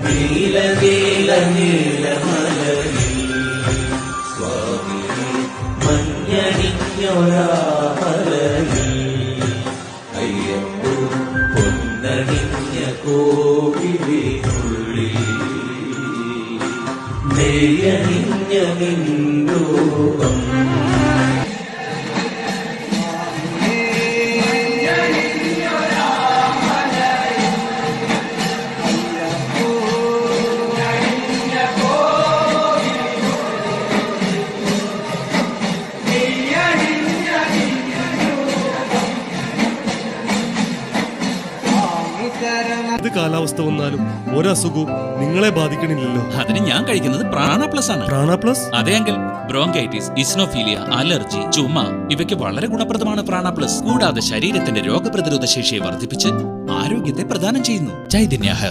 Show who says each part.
Speaker 1: നീല നീല നീലമലയിൽ സ്വാമി മഞ്ഞണിഞ്ഞൊരാമലയിൽ അയ്യപ്പോ പൊന്നണിഞ്ഞ കോവിലിനുള്ളിൽ നെയ്യണിഞ്ഞ നിൻരൂപം
Speaker 2: ഇത് കാലാവസ്ഥ വന്നാലും ഒരസുഖവും നിങ്ങളെ ബാധിക്കണില്ലല്ലോ.
Speaker 3: അതിന് ഞാൻ കഴിക്കുന്നത് പ്രാണ പ്ലസ് ആണ്.
Speaker 2: പ്രാണ പ്ലസ്?
Speaker 3: അതെ അങ്കിൾ, ബ്രോങ്കൈറ്റിസ്, ഇസ്നോഫീലിയ, അലർജി, ചുമ ഇവയ്ക്ക് വളരെ ഗുണപ്രദമാണ് പ്രാണ പ്ലസ്. കൂടാതെ ശരീരത്തിന്റെ രോഗപ്രതിരോധ ശേഷിയെ വർദ്ധിപ്പിച്ച് ആരോഗ്യത്തെ പ്രദാനം ചെയ്യുന്നു. ചൈതന്യ